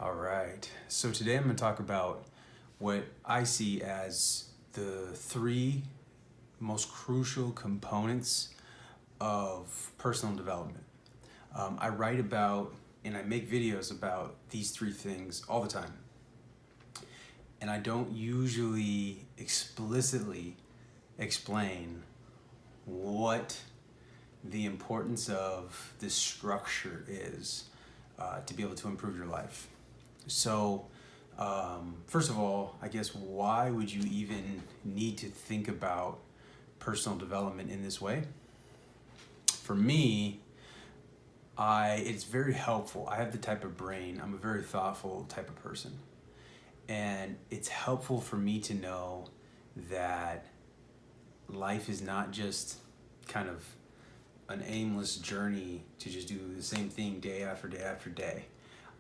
All right. So today I'm going to talk about what I see as the three most crucial components of personal development. I write about and I make videos about these three things all the time. And I don't usually explicitly explain what the importance of this structure is to be able to improve your life. So, first of all, I guess why would you even need to think about personal development in this way? For me, it's very helpful. I have the type of brain, I'm a very thoughtful type of person. And it's helpful for me to know that life is not just kind of an aimless journey to just do the same thing day after day after day.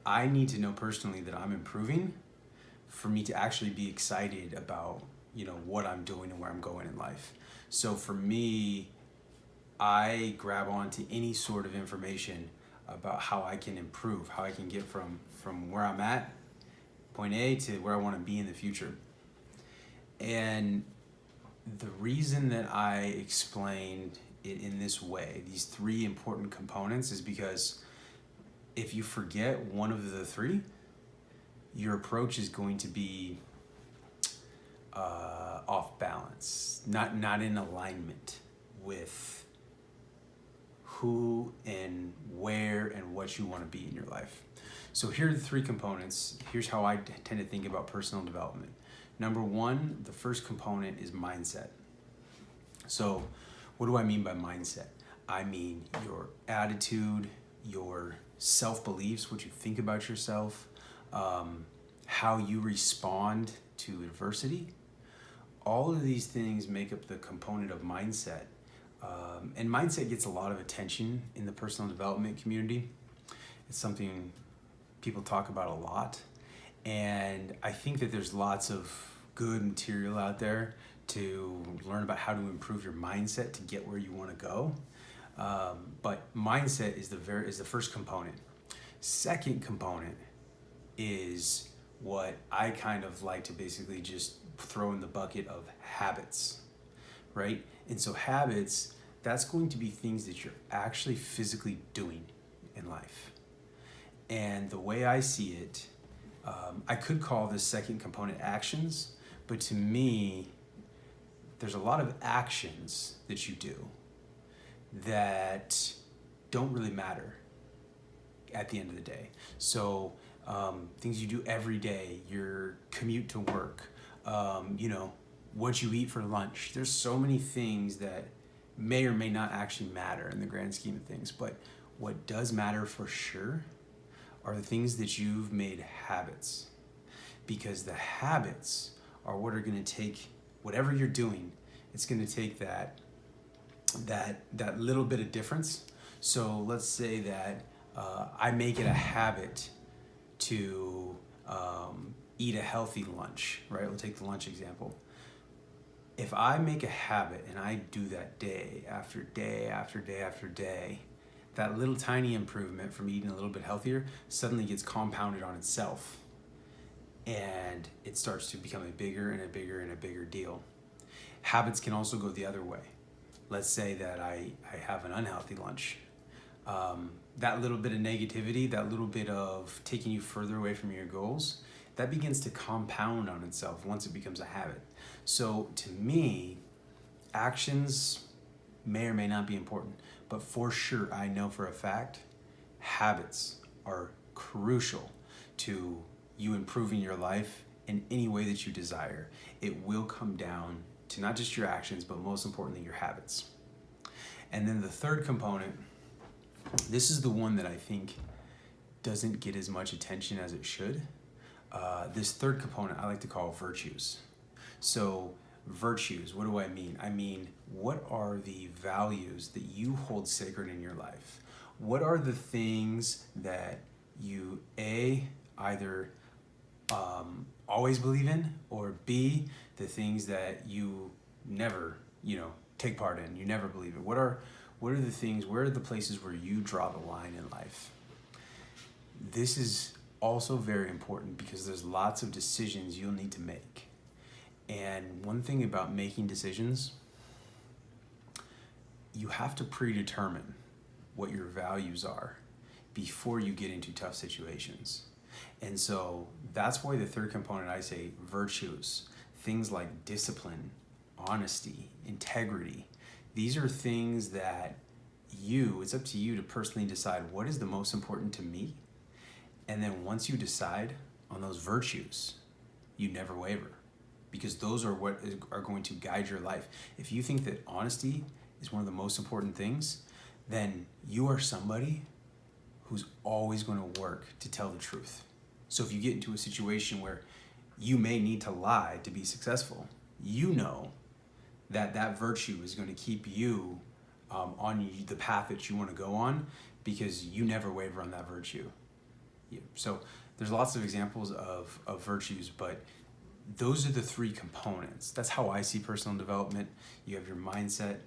I need to know personally that I'm improving for me to actually be excited about, what I'm doing and where I'm going in life. So for me, I grab onto any sort of information about how I can improve, how I can get from where I'm at, point A, to where I want to be in the future. And the reason that I explained it in this way, these three important components, is because if you forget one of the three, your approach is going to be off balance, not in alignment with who and where and what you want to be in your life. So here are the three components. Here's how I tend to think about personal development. Number one, the first component is mindset. So what do I mean by mindset? I mean your attitude, your self-beliefs, what you think about yourself, how you respond to adversity. All of these things make up the component of mindset. And mindset gets a lot of attention in the personal development community. It's something people talk about a lot. And I think that there's lots of good material out there to learn about how to improve your mindset to get where you want to go. But mindset is the first component. Second component is what I kind of like to basically just throw in the bucket of habits, right? And so habits, that's going to be things that you're actually physically doing in life. And the way I see it, I could call this second component actions, but to me, there's a lot of actions that you do that don't really matter at the end of the day. So things you do every day, your commute to work, what you eat for lunch. There's so many things that may or may not actually matter in the grand scheme of things. But what does matter for sure are the things that you've made habits. Because the habits are what are going to take whatever you're doing. It's going to take that little bit of difference. So let's say that I make it a habit to eat a healthy lunch, right? We'll take the lunch example. If I make a habit and I do that day after day after day after day, that little tiny improvement from eating a little bit healthier suddenly gets compounded on itself. And it starts to become a bigger and a bigger and a bigger deal. Habits can also go the other way. Let's say that I have an unhealthy lunch. That little bit of negativity, that little bit of taking you further away from your goals, that begins to compound on itself once it becomes a habit. So to me, actions may or may not be important, but for sure, I know for a fact, habits are crucial to you improving your life in any way that you desire. It will come down to not just your actions, but most importantly, your habits. And then the third component, this is the one that I think doesn't get as much attention as it should. This third component I like to call virtues. So virtues, what do I mean? I mean, what are the values that you hold sacred in your life? What are the things that you, A, either always believe in, or B, the things that you never, take part in, you never believe in? What are the things, where are the places where you draw the line in life? This is also very important because there's lots of decisions you'll need to make. And one thing about making decisions, you have to predetermine what your values are before you get into tough situations. And so that's why the third component, I say virtues, things like discipline, honesty, integrity. These are things that it's up to you to personally decide what is the most important to me. And then once you decide on those virtues, you never waver, because those are what are going to guide your life. If you think that honesty is one of the most important things, then you are somebody who's always going to work to tell the truth. So if you get into a situation where you may need to lie to be successful, you know that that virtue is going to keep you on the path that you want to go on, because you never waver on that virtue. Yeah. So there's lots of examples of virtues, but those are the three components. That's how I see personal development. You have your mindset,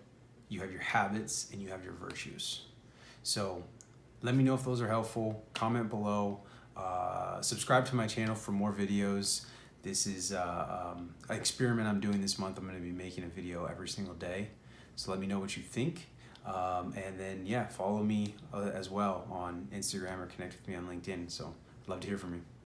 you have your habits, and you have your virtues. So let me know if those are helpful. Comment below. Subscribe to my channel for more videos. This is an experiment I'm doing this month. I'm going to be making a video every single day. So let me know what you think. And then, follow me as well on Instagram or connect with me on LinkedIn. So I'd love to hear from you.